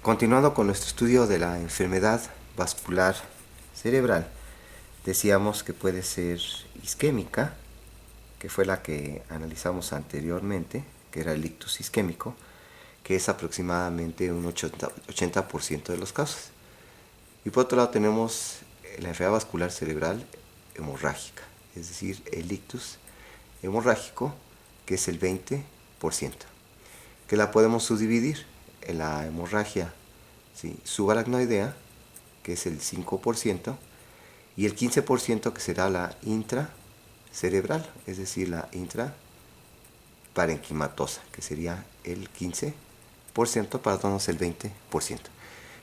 Continuando con nuestro estudio de la enfermedad vascular cerebral, decíamos que puede ser isquémica, que fue la que analizamos anteriormente, que era el ictus isquémico, que es aproximadamente un 80% de los casos. Y por otro lado tenemos la enfermedad vascular cerebral hemorrágica, es decir, el ictus hemorrágico, que es el 20%, que la podemos subdividir en la hemorragia subaracnoidea, que es el 5%, y el 15% que será la intracerebral, es decir, la intraparenquimatosa, que sería el 15%, para darnos el 20%.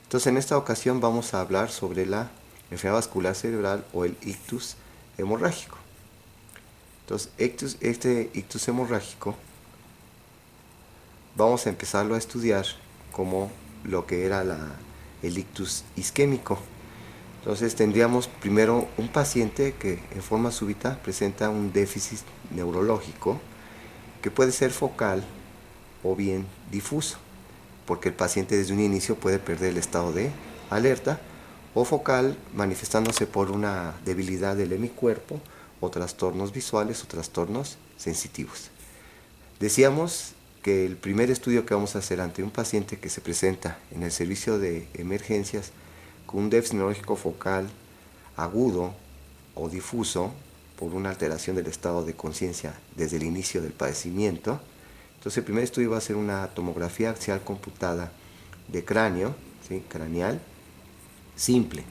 Entonces, en esta ocasión vamos a hablar sobre la enfermedad vascular cerebral o el ictus hemorrágico. Entonces, este ictus hemorrágico vamos a empezarlo a estudiar como lo que era el ictus isquémico. Entonces tendríamos primero un paciente que en forma súbita presenta un déficit neurológico que puede ser focal o bien difuso, porque el paciente desde un inicio puede perder el estado de alerta, o focal manifestándose por una debilidad del hemicuerpo o trastornos visuales o trastornos sensitivos. Decíamos que el primer estudio que vamos a hacer ante un paciente que se presenta en el servicio de emergencias con un déficit neurológico focal agudo o difuso por una alteración del estado de conciencia desde el inicio del padecimiento. Entonces el primer estudio va a ser una tomografía axial computada de cráneo, ¿sí?, craneal, simple.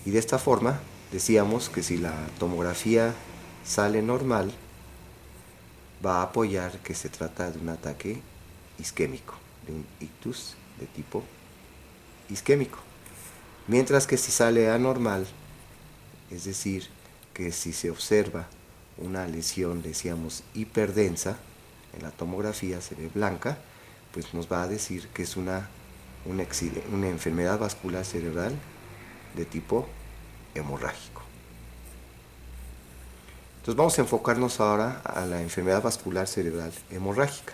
Y de esta forma decíamos que si la tomografía sale normal, va a apoyar que se trata de un ataque isquémico, de un ictus de tipo isquémico. Mientras que si sale anormal, es decir, que si se observa una lesión, decíamos, hiperdensa, en la tomografía se ve blanca, pues nos va a decir que es una enfermedad vascular cerebral de tipo hemorrágico. Entonces vamos a enfocarnos ahora a la enfermedad vascular cerebral hemorrágica.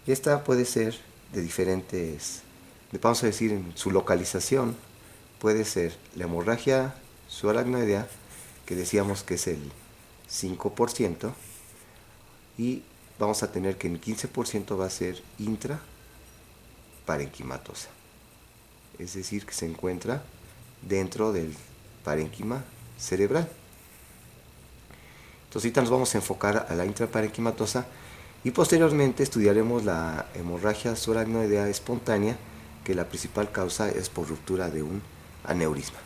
Esta puede ser de diferentes, vamos a decir, en su localización, puede ser la hemorragia subaracnoidea, que decíamos que es el 5%, y vamos a tener que el 15% va a ser intraparenquimatosa, es decir, que se encuentra dentro del parénquima cerebral. Entonces ahorita nos vamos a enfocar a la intraparenquimatosa y posteriormente estudiaremos la hemorragia subaracnoidea espontánea, que la principal causa es por ruptura de un aneurisma.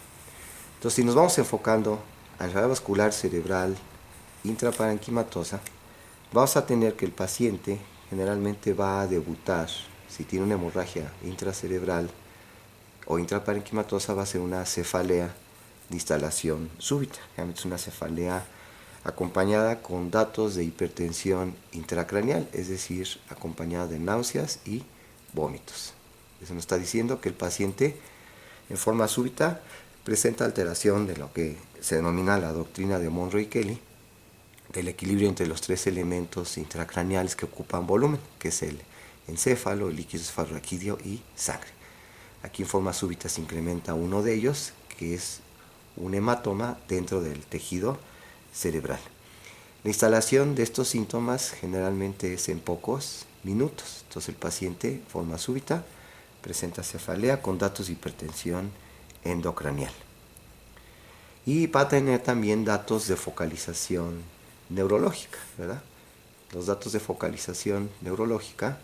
Entonces, si nos vamos enfocando a la enfermedad vascular cerebral intraparenquimatosa, vamos a tener que el paciente generalmente va a debutar, si tiene una hemorragia intracerebral o intraparenquimatosa, va a ser una cefalea de instalación súbita, realmente es una cefalea acompañada con datos de hipertensión intracraneal, es decir, acompañada de náuseas y vómitos. Eso nos está diciendo que el paciente en forma súbita presenta alteración de lo que se denomina la doctrina de Monro y Kelly, del equilibrio entre los tres elementos intracraneales que ocupan volumen, que es el encéfalo, el líquido cefalorraquídeo y sangre. Aquí en forma súbita se incrementa uno de ellos, que es un hematoma dentro del tejido cerebral. La instalación de estos síntomas generalmente es en pocos minutos. Entonces el paciente, en forma súbita, presenta cefalea con datos de hipertensión endocranial. Y va a tener también datos de focalización neurológica, ¿verdad? Los datos de focalización neurológica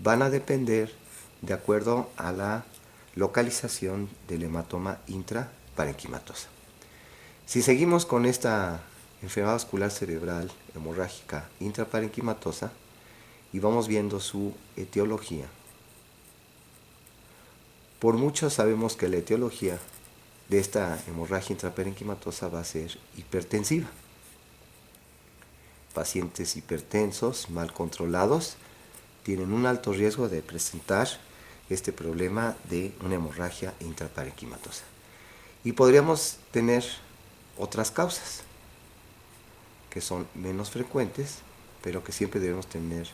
van a depender de acuerdo a la localización del hematoma intraparenquimatosa. Si seguimos con esta enfermedad vascular cerebral hemorrágica intraparenquimatosa y vamos viendo su etiología, por mucho sabemos que la etiología de esta hemorragia intraparenquimatosa va a ser hipertensiva. Pacientes hipertensos, mal controlados, tienen un alto riesgo de presentar este problema de una hemorragia intraparenquimatosa. Y podríamos tener otras causas que son menos frecuentes, pero que siempre debemos tener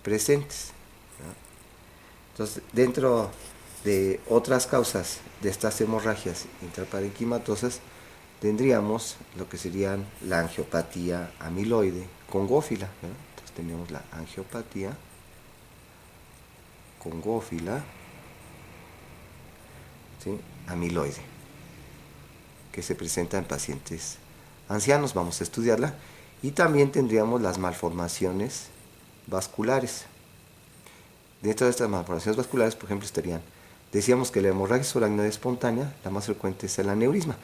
presentes, ¿no? Entonces, dentro de otras causas de estas hemorragias intraparenquimatosas, tendríamos lo que serían la angiopatía amiloide congófila, ¿verdad? Entonces tenemos la angiopatía congófila, ¿sí? Amiloide, que se presenta en pacientes ancianos, vamos a estudiarla, y también tendríamos las malformaciones vasculares. Dentro de estas malformaciones vasculares, por ejemplo, decíamos que la hemorragia subaracnoidea espontánea, la más frecuente es el aneurisma.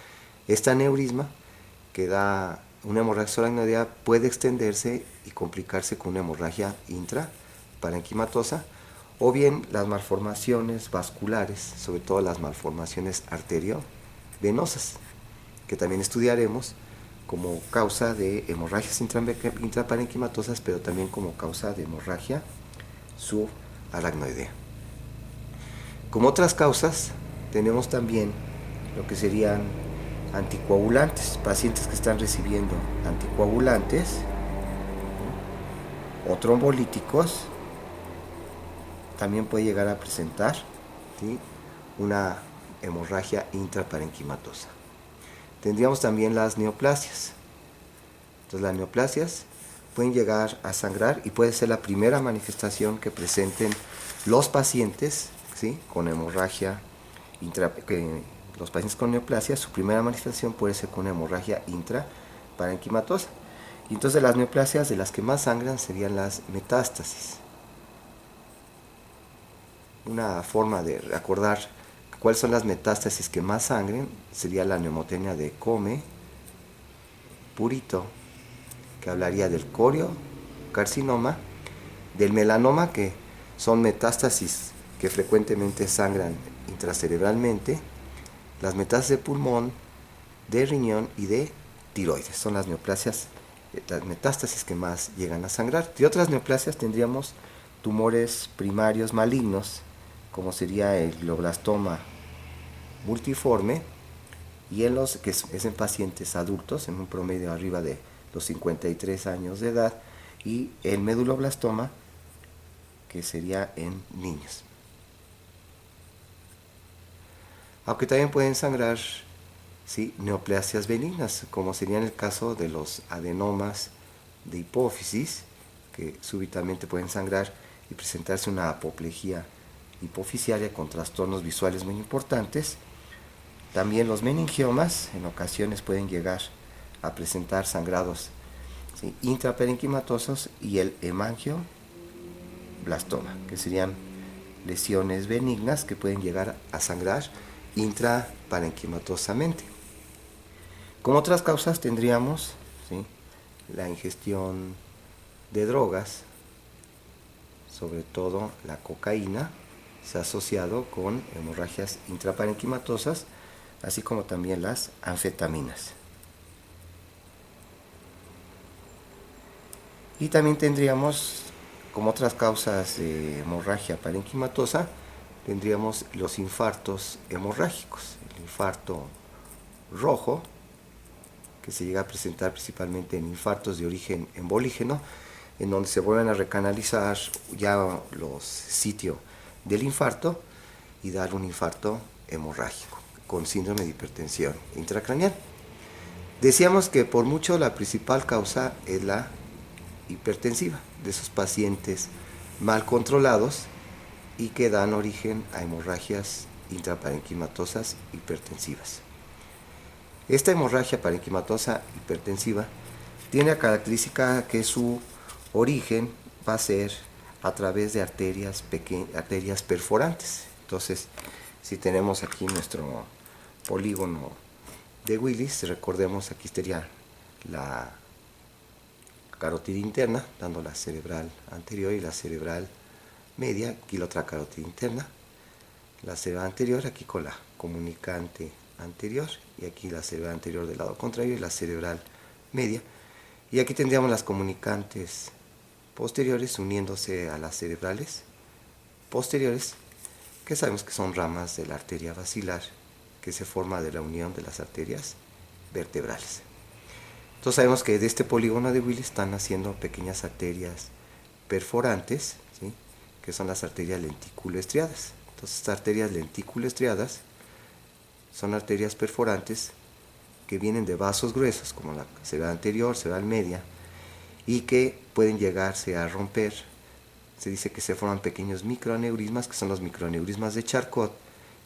Este aneurisma, que da una hemorragia subaracnoidea, puede extenderse y complicarse con una hemorragia intraparenquimatosa, o bien las malformaciones vasculares, sobre todo las malformaciones arteriovenosas, que también estudiaremos como causa de hemorragias intraparenquimatosas, pero también como causa de hemorragia subaracnoidea. Como otras causas, tenemos también lo que serían anticoagulantes, pacientes que están recibiendo anticoagulantes o trombolíticos, también puede llegar a presentar, ¿sí?, una hemorragia intraparenquimatosa. Tendríamos también las neoplasias. Entonces, las neoplasias pueden llegar a sangrar y puede ser la primera manifestación que presenten los pacientes, ¿sí?, con hemorragia los pacientes con neoplasia, su primera manifestación puede ser con hemorragia intraparenquimatosa. Y entonces las neoplasias de las que más sangran serían las metástasis. Una forma de recordar cuáles son las metástasis que más sangren sería la neumotenia de Come, Purito, que hablaría del coriocarcinoma, del melanoma, que son metástasis que frecuentemente sangran intracerebralmente, las metástasis de pulmón, de riñón y de tiroides. Son las neoplasias, las metástasis que más llegan a sangrar. De otras neoplasias tendríamos tumores primarios malignos, como sería el glioblastoma multiforme, y que es en pacientes adultos, en un promedio arriba de los 53 años de edad, y el meduloblastoma, que sería en niños. Aunque también pueden sangrar, ¿sí?, neoplasias benignas, como sería en el caso de los adenomas de hipófisis, que súbitamente pueden sangrar y presentarse una apoplejía hipofisiaria con trastornos visuales muy importantes. También los meningiomas en ocasiones pueden llegar a presentar sangrados, ¿sí?, intraparenquimatosos, y el hemangioblastoma, que serían lesiones benignas que pueden llegar a sangrar intraparenquimatosamente. Como otras causas tendríamos, ¿sí?, la ingestión de drogas, sobre todo la cocaína, se ha asociado con hemorragias intraparenquimatosas, así como también las anfetaminas. Y también tendríamos, como otras causas de hemorragia parenquimatosa, tendríamos los infartos hemorrágicos. El infarto rojo, que se llega a presentar principalmente en infartos de origen embolígeno, en donde se vuelven a recanalizar ya los sitios del infarto y dar un infarto hemorrágico con síndrome de hipertensión intracraneal. Decíamos que por mucho la principal causa es la hipertensiva, de esos pacientes mal controlados y que dan origen a hemorragias intraparenquimatosas hipertensivas. Esta hemorragia parenquimatosa hipertensiva tiene la característica que su origen va a ser a través de arterias perforantes. Entonces, si tenemos aquí nuestro polígono de Willis, recordemos, aquí estaría la carótida interna, dando la cerebral anterior y la cerebral media, aquí la otra carótida interna, la cerebral anterior, aquí con la comunicante anterior, y aquí la cerebral anterior del lado contrario y la cerebral media, y aquí tendríamos las comunicantes posteriores uniéndose a las cerebrales posteriores, que sabemos que son ramas de la arteria basilar, que se forma de la unión de las arterias vertebrales. Entonces sabemos que de este polígono de Willis están naciendo pequeñas arterias perforantes, ¿sí?, que que son las arterias lentículo-estriadas. Entonces, estas arterias lentículo-estriadas son arterias perforantes que vienen de vasos gruesos, como la cerebral anterior, cerebral media, y que pueden llegarse a romper. Se dice que se forman pequeños microaneurismas, que son los microaneurismas de Charcot,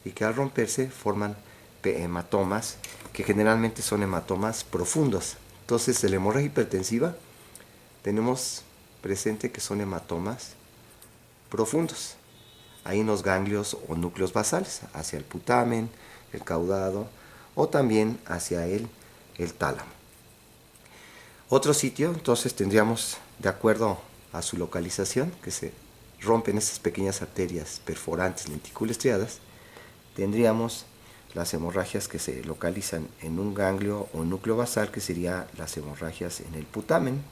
y que al romperse forman hematomas, que generalmente son hematomas profundos. Entonces, en la hemorragia hipertensiva tenemos presente que son hematomas profundos, ahí en los ganglios o núcleos basales, hacia el putamen, el caudado, o también hacia el tálamo. Otro sitio, entonces, tendríamos, de acuerdo a su localización, que se rompen estas pequeñas arterias perforantes lenticuloestriadas, tendríamos las hemorragias que se localizan en un ganglio o núcleo basal, que serían las hemorragias en el putamen,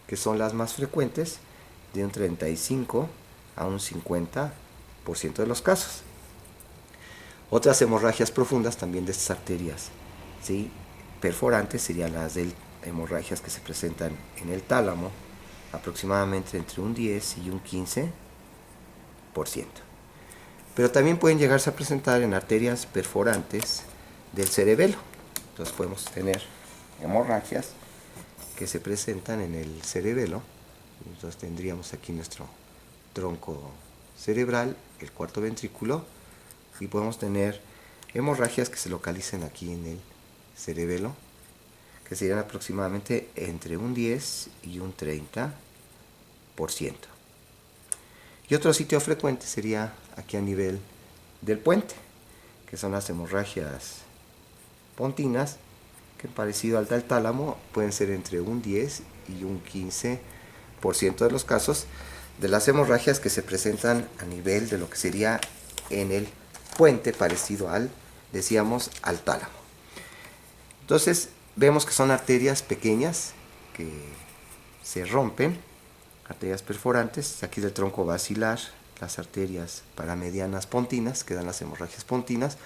que son las más frecuentes, de un 35 a un 50% de los casos. Otras hemorragias profundas también de estas arterias, ¿sí?, perforantes serían las de hemorragias que se presentan en el tálamo, aproximadamente entre un 10 y un 15%. Pero también pueden llegarse a presentar en arterias perforantes del cerebelo. Entonces podemos tener hemorragias que se presentan en el cerebelo. Entonces tendríamos aquí nuestro tronco cerebral, el cuarto ventrículo, y podemos tener hemorragias que se localicen aquí en el cerebelo, que serían aproximadamente entre un 10 y un 30%. Y otro sitio frecuente sería aquí a nivel del puente, que son las hemorragias pontinas, que parecido al del tálamo pueden ser entre un 10 y un 15% de los casos de las hemorragias que se presentan a nivel de lo que sería en el puente, parecido al, decíamos, al tálamo. Entonces vemos que son arterias pequeñas que se rompen, arterias perforantes, aquí del tronco basilar, las arterias paramedianas pontinas, que dan las hemorragias pontinas,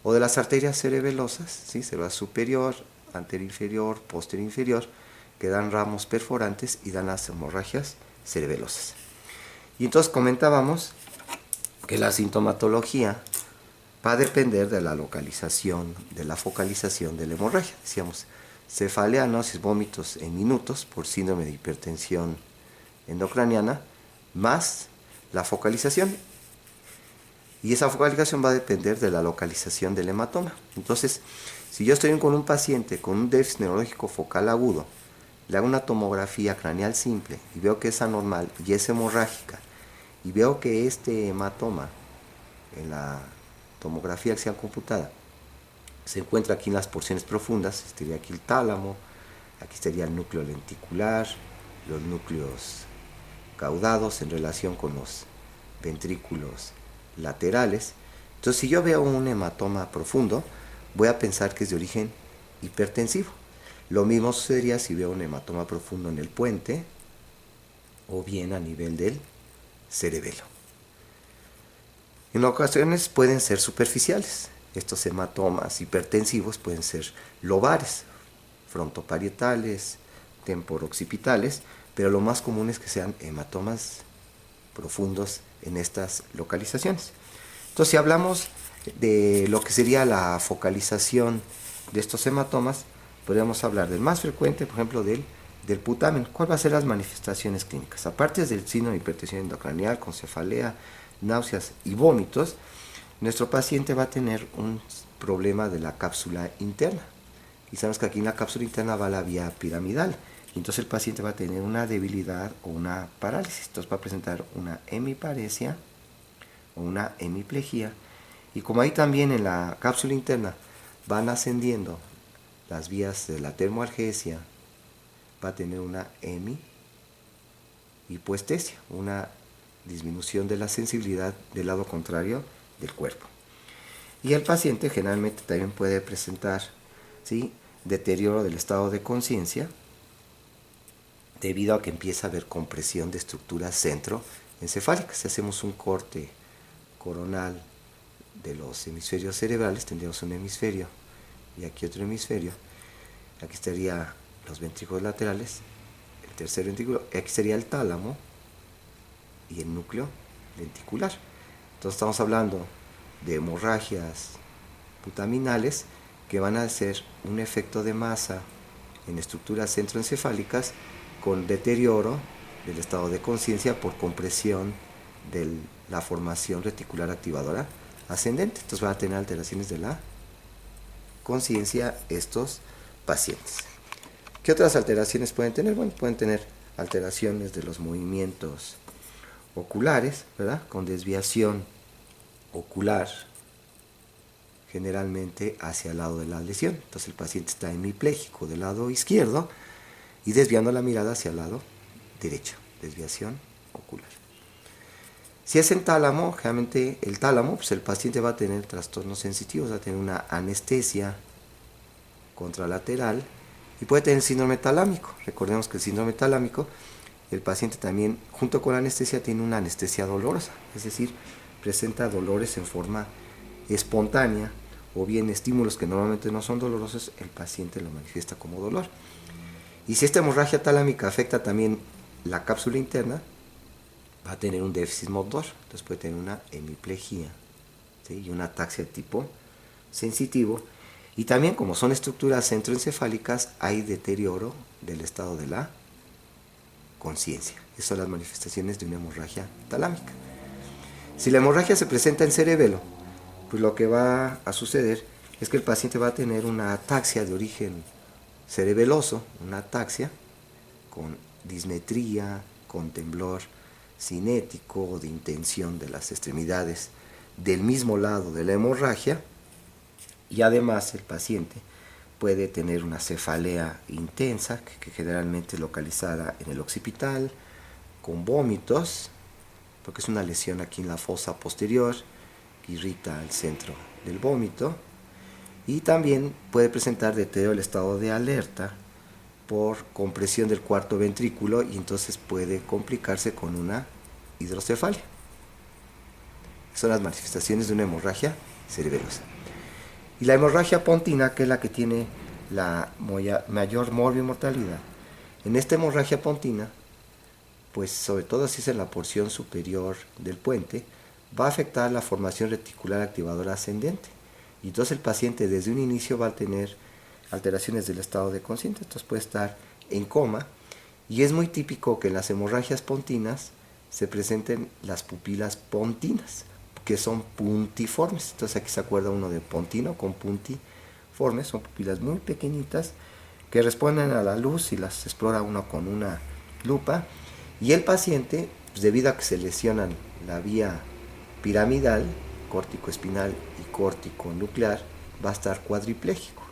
o de las arterias cerebelosas, ¿sí?, cerebral superior, anterior inferior, posterior inferior, que dan ramos perforantes y dan las hemorragias cerebelosas. Y entonces comentábamos que la sintomatología va a depender de la localización, de la focalización de la hemorragia. Decíamos, cefalea, náuseas, vómitos en minutos por síndrome de hipertensión endocraniana, más la focalización. Y esa focalización va a depender de la localización del hematoma. Entonces, si yo estoy con un paciente con un déficit neurológico focal agudo, le hago una tomografía craneal simple y veo que es anormal y es hemorrágica, y veo que este hematoma en la tomografía axial computada se encuentra aquí en las porciones profundas, estaría aquí el tálamo, aquí estaría el núcleo lenticular, los núcleos caudados en relación con los ventrículos laterales. Entonces, si yo veo un hematoma profundo, voy a pensar que es de origen hipertensivo. Lo mismo sucedería si veo un hematoma profundo en el puente o bien a nivel del cerebelo. En ocasiones pueden ser superficiales. Estos hematomas hipertensivos pueden ser lobares, frontoparietales, temporoccipitales, pero lo más común es que sean hematomas profundos en estas localizaciones. Entonces, si hablamos de lo que sería la focalización de estos hematomas, podríamos hablar del más frecuente, por ejemplo, del putamen. ¿Cuáles van a ser las manifestaciones clínicas? Aparte del síndrome de hipertensión endocranial, con cefalea, náuseas y vómitos, nuestro paciente va a tener un problema de la cápsula interna. Y sabemos que aquí en la cápsula interna va la vía piramidal. Entonces el paciente va a tener una debilidad o una parálisis. Entonces va a presentar una hemiparesia o una hemiplegia. Y como ahí también en la cápsula interna van ascendiendo las vías de la termoalgesia, va a tener una hemihipoestesia, una disminución de la sensibilidad del lado contrario del cuerpo. Y el paciente generalmente también puede presentar, ¿sí?, deterioro del estado de conciencia, debido a que empieza a haber compresión de estructuras centroencefálicas. Si hacemos un corte coronal de los hemisferios cerebrales, tendríamos un hemisferio y aquí otro hemisferio. Aquí estarían los ventrículos laterales, el tercer ventrículo, y aquí sería el tálamo, y el núcleo lenticular. Entonces estamos hablando de hemorragias putaminales que van a ser un efecto de masa en estructuras centroencefálicas con deterioro del estado de conciencia por compresión de la formación reticular activadora ascendente. Entonces van a tener alteraciones de la conciencia estos pacientes. ¿Qué otras alteraciones pueden tener? Bueno, pueden tener alteraciones de los movimientos oculares, ¿verdad? Con desviación ocular generalmente hacia el lado de la lesión. Entonces el paciente está hemipléjico del lado izquierdo y desviando la mirada hacia el lado derecho. Desviación ocular. Si es en tálamo, generalmente el tálamo, pues el paciente va a tener trastornos sensitivos, va a tener una anestesia contralateral y puede tener síndrome talámico. Recordemos que el síndrome talámico, el paciente también, junto con la anestesia, tiene una anestesia dolorosa, es decir, presenta dolores en forma espontánea o bien estímulos que normalmente no son dolorosos, el paciente lo manifiesta como dolor. Y si esta hemorragia talámica afecta también la cápsula interna, va a tener un déficit motor, entonces puede tener una hemiplegia, ¿sí? Y una ataxia de tipo sensitivo. Y también, como son estructuras centroencefálicas, hay deterioro del estado de la conciencia. Esas son las manifestaciones de una hemorragia talámica. Si la hemorragia se presenta en cerebelo, pues lo que va a suceder es que el paciente va a tener una ataxia de origen cerebeloso, una ataxia con dismetría, con temblor cinético o de intención de las extremidades del mismo lado de la hemorragia, y además el paciente puede tener una cefalea intensa, que generalmente es localizada en el occipital, con vómitos, porque es una lesión aquí en la fosa posterior, que irrita el centro del vómito, y también puede presentar deterioro del estado de alerta por compresión del cuarto ventrículo, y entonces puede complicarse con una hidrocefalia. Son las manifestaciones de una hemorragia cerebelosa. Y la hemorragia pontina, que es la que tiene la mayor morbimortalidad. En esta hemorragia pontina, pues sobre todo si es en la porción superior del puente, va a afectar la formación reticular activadora ascendente. Y entonces el paciente desde un inicio va a tener alteraciones del estado de conciencia, entonces puede estar en coma. Y es muy típico que en las hemorragias pontinas se presenten las pupilas pontinas, que son puntiformes. Entonces aquí se acuerda uno de pontino con puntiformes, son pupilas muy pequeñitas que responden a la luz y las explora uno con una lupa. Y el paciente, pues debido a que se lesionan la vía piramidal, córtico espinal y córtico nuclear, va a estar cuadripléjico.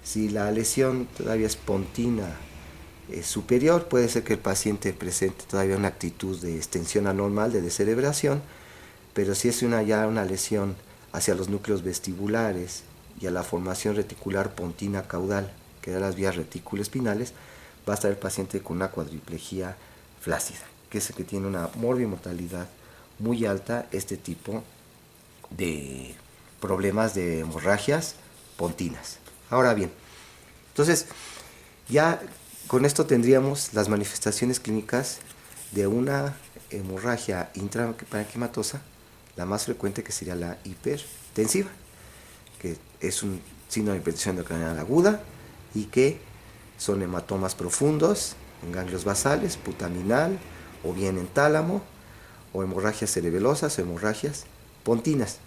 Si la lesión todavía es pontina superior, puede ser que el paciente presente todavía una actitud de extensión anormal, de descerebración, pero si es ya una lesión hacia los núcleos vestibulares y a la formación reticular pontina caudal, que da las vías reticuloespinales, va a estar el paciente con una cuadriplejía flácida, que es el que tiene una morbimortalidad muy alta, este tipo de problemas de hemorragias pontinas. Ahora bien, entonces ya con esto tendríamos las manifestaciones clínicas de una hemorragia intraparenquimatosa, la más frecuente, que sería la hipertensiva, que es un signo de hipertensión endocrinal aguda y que son hematomas profundos en ganglios basales, putaminal o bien en tálamo, o hemorragias cerebelosas o hemorragias pontinas.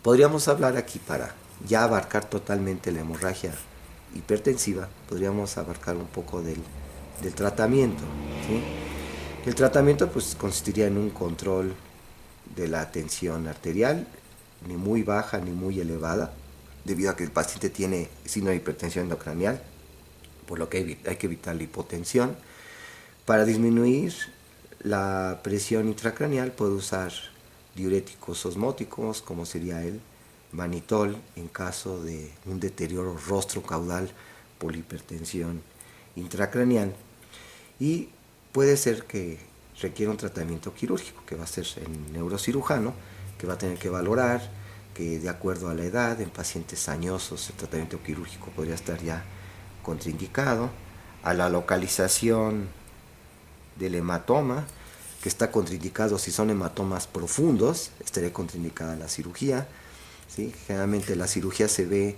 Podríamos hablar aquí, para ya abarcar totalmente la hemorragia hipertensiva, podríamos abarcar un poco del tratamiento, ¿sí? El tratamiento pues consistiría en un control de la tensión arterial, ni muy baja ni muy elevada, debido a que el paciente tiene signo de hipertensión endocranial, por lo que hay que evitar la hipotensión. Para disminuir la presión intracraneal puede usar diuréticos osmóticos, como sería el manitol, en caso de un deterioro rostro-caudal por la hipertensión intracraneal. Y puede ser que requiera un tratamiento quirúrgico, que va a ser el neurocirujano, que va a tener que valorar que, de acuerdo a la edad, en pacientes añosos el tratamiento quirúrgico podría estar ya contraindicado. a la localización del hematoma, que está contraindicado si son hematomas profundos, estaría contraindicada la cirugía. ¿Sí? Generalmente la cirugía se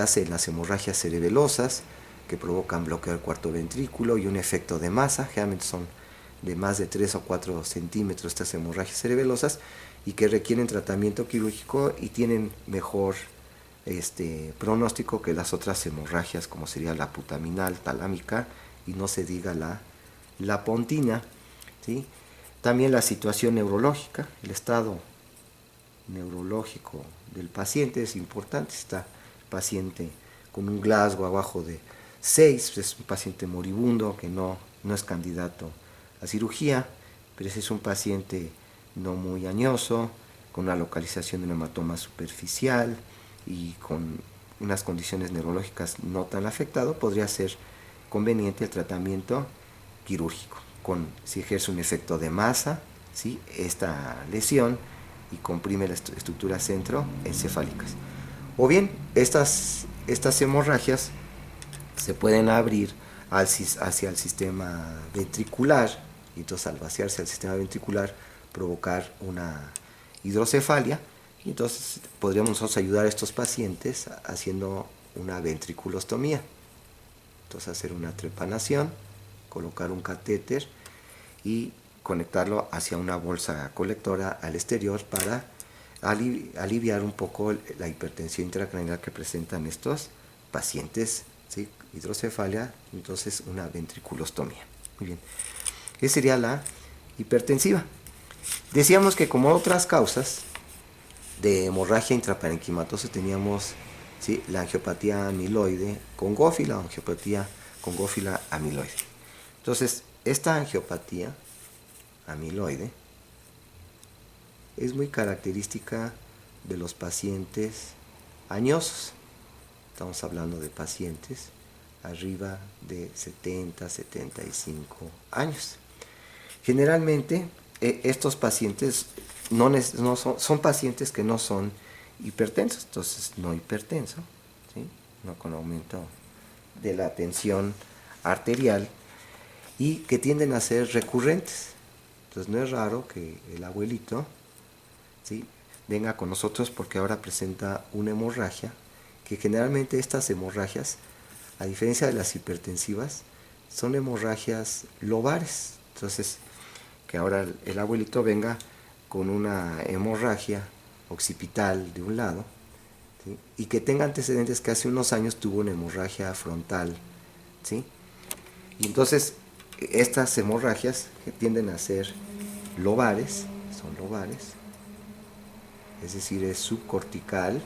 hace en las hemorragias cerebelosas, que provocan bloqueo del cuarto ventrículo y un efecto de masa. Generalmente son de más de 3 o 4 centímetros estas hemorragias cerebelosas, y que requieren tratamiento quirúrgico y tienen mejor pronóstico que las otras hemorragias, como sería la putaminal, talámica, y no se diga la pontina. ¿Sí? También la situación neurológica, el estado neurológico del paciente es importante. Está el paciente con un Glasgow abajo de 6, es un paciente moribundo que no es candidato a cirugía, pero ese es un paciente no muy añoso, con una localización de un hematoma superficial y con unas condiciones neurológicas no tan afectado, podría ser conveniente el tratamiento quirúrgico, si ejerce un efecto de masa, ¿sí? Esta lesión, y comprime las estructuras centroencefálicas. O bien, estas hemorragias se pueden abrir hacia el sistema ventricular, y entonces al vaciarse al sistema ventricular provocar una hidrocefalia, y entonces podríamos nosotros ayudar a estos pacientes haciendo una ventriculostomía. Entonces hacer una trepanación, colocar un catéter y conectarlo hacia una bolsa colectora al exterior para aliviar un poco la hipertensión intracraneal que presentan estos pacientes, ¿sí? Hidrocefalia, entonces una ventriculostomía. Muy bien. Esa sería la hipertensiva. Decíamos que como otras causas de hemorragia intraparenquimatosa teníamos, ¿sí?, la angiopatía amiloide congófila o angiopatía congófila amiloide. Entonces, esta angiopatía amiloide es muy característica de los pacientes añosos. Estamos hablando de pacientes arriba de 70, 75 años. Generalmente, estos pacientes son pacientes que no son hipertensos, entonces no hipertenso, ¿sí?, no con aumento de la tensión arterial, y que tienden a ser recurrentes. Entonces no es raro que el abuelito, ¿sí?, venga con nosotros porque ahora presenta una hemorragia, que generalmente estas hemorragias, a diferencia de las hipertensivas, son hemorragias lobares. Entonces, que ahora el abuelito venga con una hemorragia occipital de un lado, ¿sí?, y que tenga antecedentes que hace unos años tuvo una hemorragia frontal, ¿sí? Y entonces estas hemorragias, que tienden a ser lobares, son lobares, es decir, es subcortical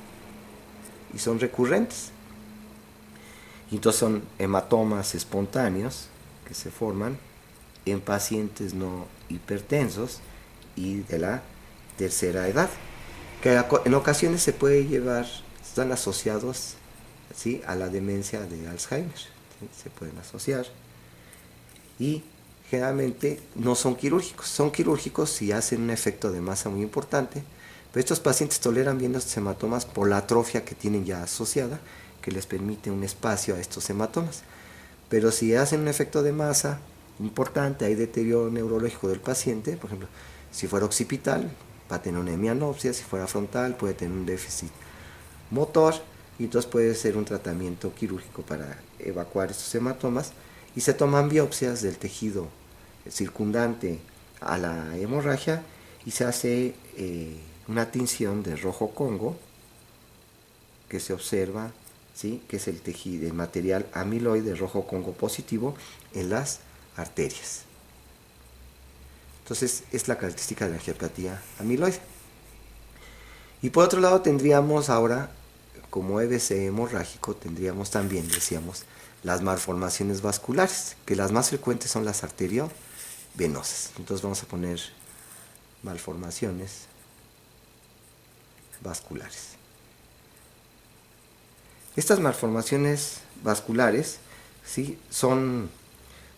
y son recurrentes. Y entonces son hematomas espontáneos que se forman en pacientes no hipertensos y de la tercera edad, que en ocasiones están asociados, ¿sí?, a la demencia de Alzheimer, ¿sí?, se pueden asociar, y generalmente no son quirúrgicos. Son quirúrgicos si hacen un efecto de masa muy importante, pero estos pacientes toleran bien estos hematomas por la atrofia que tienen ya asociada, que les permite un espacio a estos hematomas. Pero si hacen un efecto de masa importante, hay deterioro neurológico del paciente. Por ejemplo, si fuera occipital, va a tener una hemianopsia; si fuera frontal, puede tener un déficit motor, y entonces puede ser un tratamiento quirúrgico para evacuar estos hematomas, y se toman biopsias del tejido circundante a la hemorragia y se hace una tinción de rojo Congo, que se observa, ¿sí?, que es el tejido, el material amiloide rojo Congo positivo en las arterias. Entonces es la característica de la angiopatía amiloide. Y por otro lado tendríamos ahora, como EBC hemorrágico, tendríamos también, decíamos, las malformaciones vasculares, que las más frecuentes son las arteriovenosas. Entonces vamos a poner malformaciones vasculares. Estas malformaciones vasculares, ¿sí?, son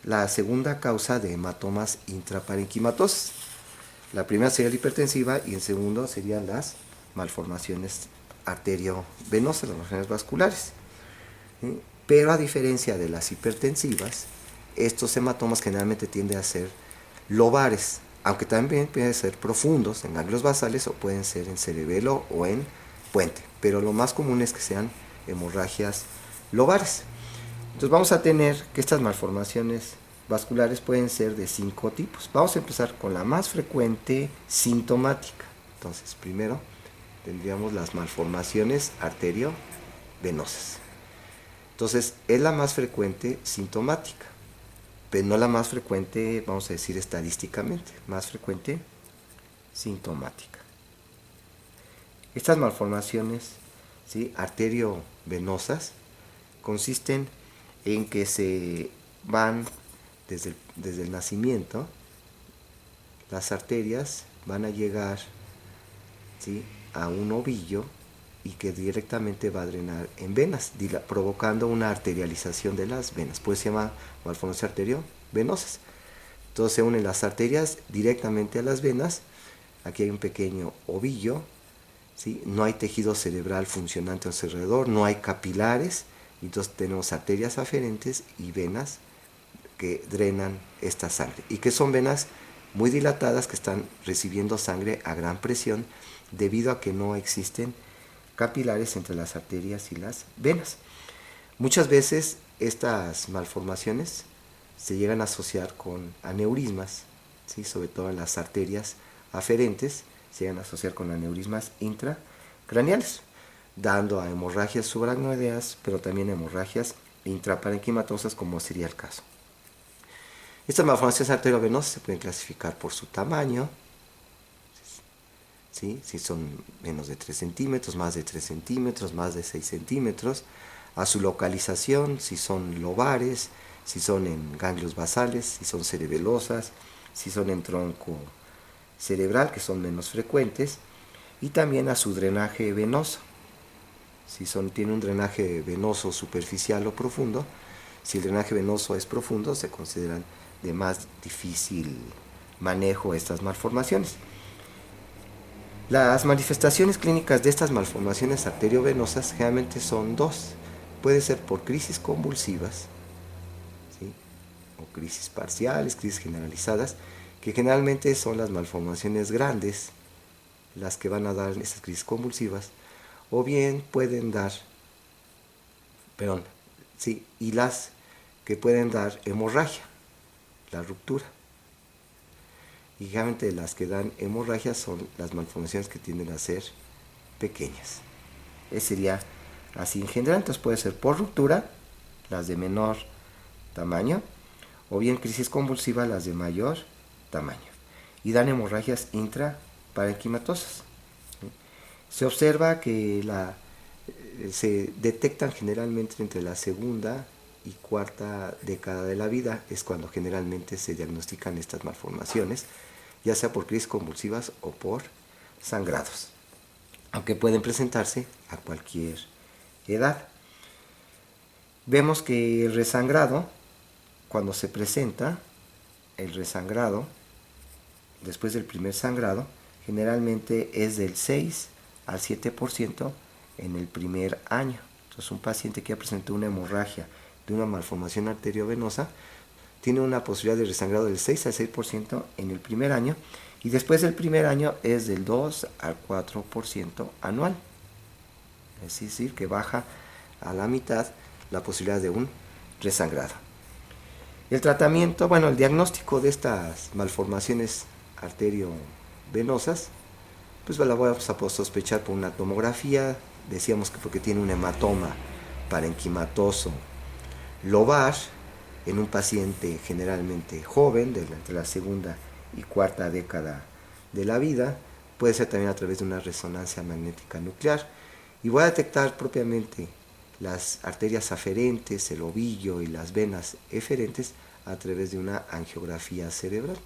la segunda causa de hematomas intraparenquimatosos. La primera sería la hipertensiva y en segundo serían las malformaciones arteriovenosas, las malformaciones vasculares, ¿sí? Pero a diferencia de las hipertensivas, estos hematomas generalmente tienden a ser lobares, aunque también pueden ser profundos en ganglios basales o pueden ser en cerebelo o en puente, pero lo más común es que sean hemorragias lobares. Entonces vamos a tener que estas malformaciones vasculares pueden ser de 5 tipos. Vamos a empezar con la más frecuente sintomática. Entonces primero tendríamos las malformaciones arteriovenosas. Entonces es la más frecuente sintomática, pero no la más frecuente, vamos a decir estadísticamente, más frecuente sintomática. Estas malformaciones, ¿sí?, arteriovenosas consisten en que se van desde el nacimiento, las arterias van a llegar, ¿sí?, a un ovillo y que directamente va a drenar en venas, provocando una arterialización de las venas. Pues se llama malformaciones arteriovenosas. Entonces se unen las arterias directamente a las venas. Aquí hay un pequeño ovillo, ¿sí? No hay tejido cerebral funcionante a su alrededor, no hay capilares. Entonces tenemos arterias aferentes y venas que drenan esta sangre. Y que son venas muy dilatadas que están recibiendo sangre a gran presión debido a que no existen capilares entre las arterias y las venas. Muchas veces estas malformaciones se llegan a asociar con aneurismas, ¿sí?, sobre todo en las arterias aferentes, se llegan a asociar con aneurismas intracraneales, dando a hemorragias subaracnoideas, pero también hemorragias intraparenquimatosas, como sería el caso. Estas malformaciones arteriovenosas se pueden clasificar por su tamaño, ¿sí?, si son menos de 3 centímetros, más de 3 centímetros, más de 6 centímetros, a su localización, si son lobares, si son en ganglios basales, si son cerebelosas, si son en tronco cerebral, que son menos frecuentes, y también a su drenaje venoso, si tiene un drenaje venoso superficial o profundo. Si el drenaje venoso es profundo, se consideran de más difícil manejo estas malformaciones. Las manifestaciones clínicas de estas malformaciones arteriovenosas generalmente son dos. Puede ser por crisis convulsivas, ¿sí?, o crisis parciales, crisis generalizadas, que generalmente son las malformaciones grandes las que van a dar estas crisis convulsivas, o bien pueden dar, y las que pueden dar hemorragia, la ruptura. Y generalmente las que dan hemorragia son las malformaciones que tienden a ser pequeñas. Ese sería así en general. Entonces puede ser por ruptura, las de menor tamaño, o bien crisis convulsiva, las de mayor tamaño. Y dan hemorragias intraparenquimatosas. Se observa que se detectan generalmente entre la segunda y cuarta década de la vida, es cuando generalmente se diagnostican estas malformaciones, ya sea por crisis convulsivas o por sangrados, aunque pueden presentarse a cualquier edad. Vemos que el resangrado, cuando se presenta, el resangrado, después del primer sangrado, generalmente es del 6 al 7% en el primer año. Entonces un paciente que ya presentó una hemorragia de una malformación arteriovenosa tiene una posibilidad de resangrado del 6 al 6% en el primer año, y después del primer año es del 2 al 4% anual. Es decir, que baja a la mitad la posibilidad de un resangrado. El tratamiento, el diagnóstico de estas malformaciones arteriovenosas, pues la vamos a sospechar por una tomografía. Decíamos que porque tiene un hematoma parenquimatoso lobar en un paciente generalmente joven, entre la segunda y cuarta década de la vida. Puede ser también a través de una resonancia magnética nuclear. Y voy a detectar propiamente las arterias aferentes, el ovillo y las venas eferentes a través de una angiografía cerebral.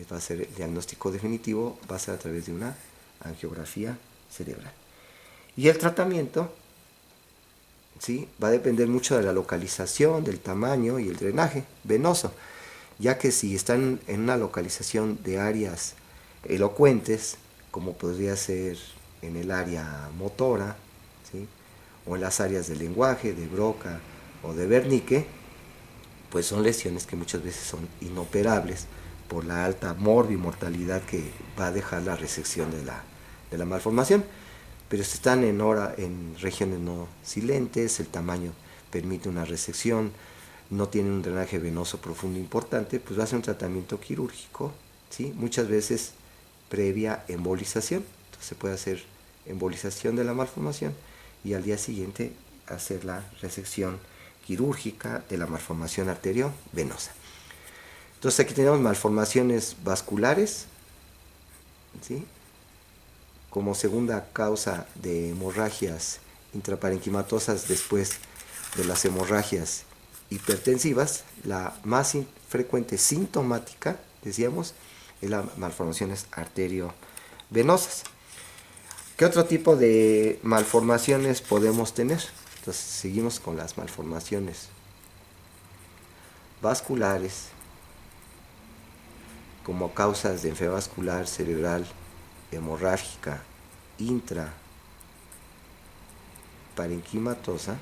Va a ser el diagnóstico definitivo, va a ser a través de una angiografía cerebral. Y el tratamiento, ¿sí?, va a depender mucho de la localización, del tamaño y el drenaje venoso, ya que si están en una localización de áreas elocuentes, como podría ser en el área motora, ¿sí?, o en las áreas del lenguaje, de Broca o de Wernicke, pues son lesiones que muchas veces son inoperables por la alta morbimortalidad que va a dejar la resección de la malformación. Pero si están en regiones no silentes, el tamaño permite una resección, no tienen un drenaje venoso profundo importante, pues va a ser un tratamiento quirúrgico, ¿sí? Muchas veces previa embolización. Entonces se puede hacer embolización de la malformación y al día siguiente hacer la resección quirúrgica de la malformación arteriovenosa. Entonces aquí tenemos malformaciones vasculares, ¿sí? Como segunda causa de hemorragias intraparenquimatosas después de las hemorragias hipertensivas, la más frecuente sintomática, decíamos, es las malformaciones arteriovenosas. ¿Qué otro tipo de malformaciones podemos tener? Entonces seguimos con las malformaciones vasculares como causas de enfermedad vascular cerebral hemorrágica intraparenquimatosa.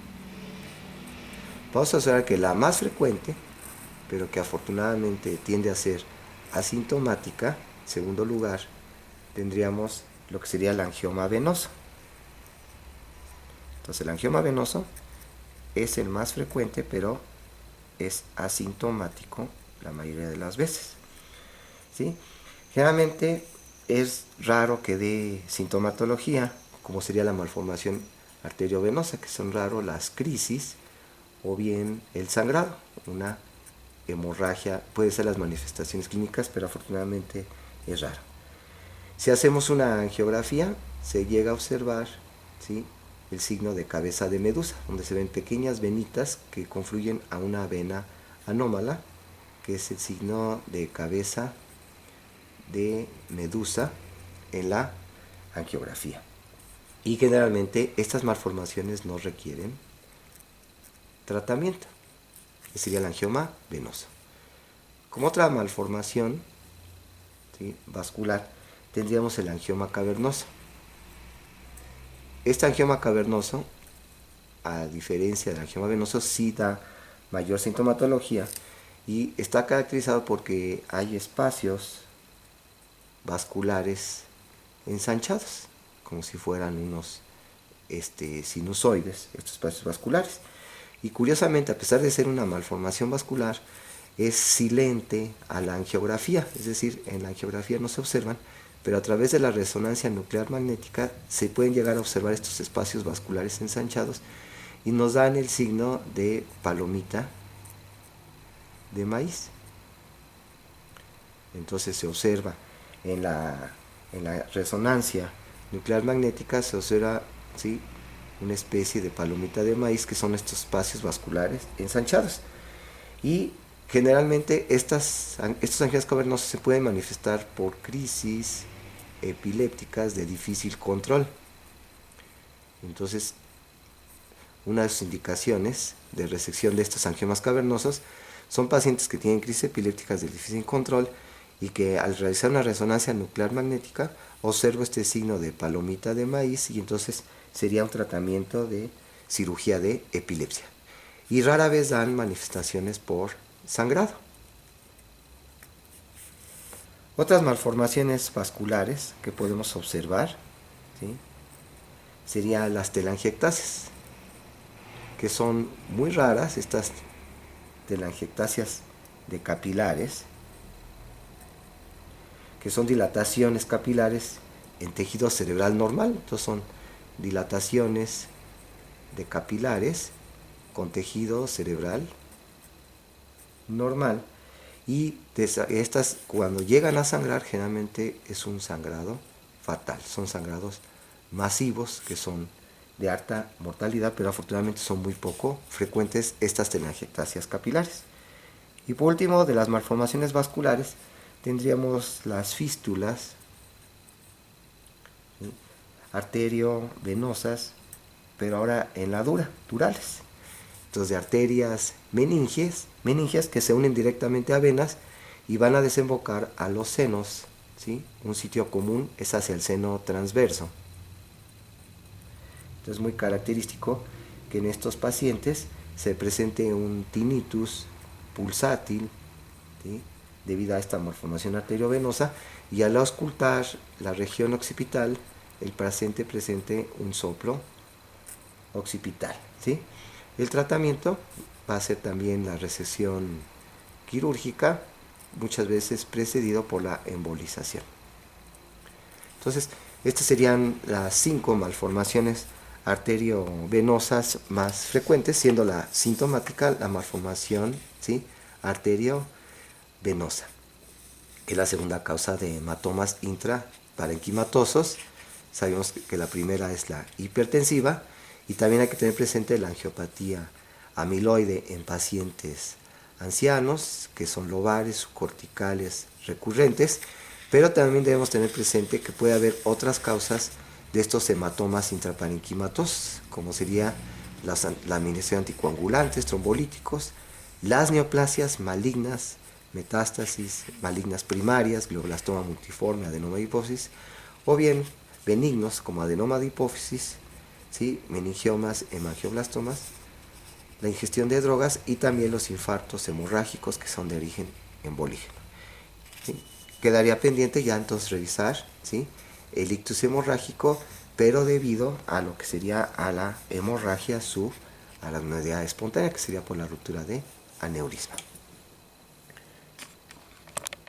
Vamos a observar que la más frecuente, pero que afortunadamente tiende a ser asintomática, en segundo lugar, tendríamos lo que sería el angioma venoso. Entonces el angioma venoso es el más frecuente, pero es asintomático la mayoría de las veces, ¿sí? Generalmente es raro que dé sintomatología, como sería la malformación arteriovenosa, que son raros las crisis o bien el sangrado. Una hemorragia puede ser las manifestaciones clínicas, pero afortunadamente es raro. Si hacemos una angiografía, se llega a observar, ¿sí?, el signo de cabeza de medusa, donde se ven pequeñas venitas que confluyen a una vena anómala, que es el signo de cabeza de medusa en la angiografía. Y generalmente estas malformaciones no requieren tratamiento, que sería el angioma venoso. Como otra malformación, ¿sí?, vascular, tendríamos el angioma cavernoso. Este angioma cavernoso, a diferencia del angioma venoso, sí da mayor sintomatología y está caracterizado porque hay espacios vasculares ensanchados, como si fueran unos sinusoides, estos espacios vasculares. Y curiosamente, a pesar de ser una malformación vascular, es silente a la angiografía, es decir, en la angiografía no se observan, pero a través de la resonancia nuclear magnética se pueden llegar a observar estos espacios vasculares ensanchados y nos dan el signo de palomita de maíz. Entonces se observa en la resonancia nuclear magnética, se observa, ¿sí?, una especie de palomita de maíz, que son estos espacios vasculares ensanchados. Y generalmente estos angiomas cavernosos se pueden manifestar por crisis epilépticas de difícil control. Entonces, una de sus indicaciones de resección de estos angiomas cavernosos son pacientes que tienen crisis epilépticas de difícil control y que al realizar una resonancia nuclear magnética observo este signo de palomita de maíz, y entonces sería un tratamiento de cirugía de epilepsia. Y rara vez dan manifestaciones por sangrado. Otras malformaciones vasculares que podemos observar, ¿sí?, serían las telangiectasias, que son muy raras, estas telangiectasias de capilares, que son dilataciones capilares en tejido cerebral normal. Entonces son dilataciones de capilares con tejido cerebral normal, y estas, cuando llegan a sangrar, generalmente es un sangrado fatal, son sangrados masivos que son de alta mortalidad, pero afortunadamente son muy poco frecuentes estas telangiectasias capilares. Y por último, de las malformaciones vasculares, tendríamos las fístulas, ¿sí?, arteriovenosas, pero ahora en la durales. Entonces, de arterias meningias que se unen directamente a venas y van a desembocar a los senos, ¿sí? Un sitio común es hacia el seno transverso. Entonces, es muy característico que en estos pacientes se presente un tinnitus pulsátil, ¿sí?, debido a esta malformación arteriovenosa, y al auscultar la región occipital, el paciente presente un soplo occipital, ¿sí? El tratamiento va a ser también la resección quirúrgica, muchas veces precedido por la embolización. Entonces, estas serían las 5 malformaciones arteriovenosas más frecuentes, siendo la sintomática la malformación, ¿sí?, arteriovenosa, que es la segunda causa de hematomas intraparenquimatosos. Sabemos que la primera es la hipertensiva, y también hay que tener presente la angiopatía amiloide en pacientes ancianos, que son lobares, subcorticales recurrentes, pero también debemos tener presente que puede haber otras causas de estos hematomas intraparenquimatosos, como sería la administración de anticoagulantes, trombolíticos, las neoplasias malignas, metástasis malignas primarias, glioblastoma multiforme, adenoma de hipófisis, o bien benignos como adenoma de hipófisis, ¿sí?, meningiomas, hemangioblastomas, la ingestión de drogas y también los infartos hemorrágicos que son de origen embolígeno, ¿sí? Quedaría pendiente ya entonces revisar, ¿sí?, el ictus hemorrágico, pero debido a lo que sería a la hemorragia subaracnoidea espontánea, que sería por la ruptura de aneurisma.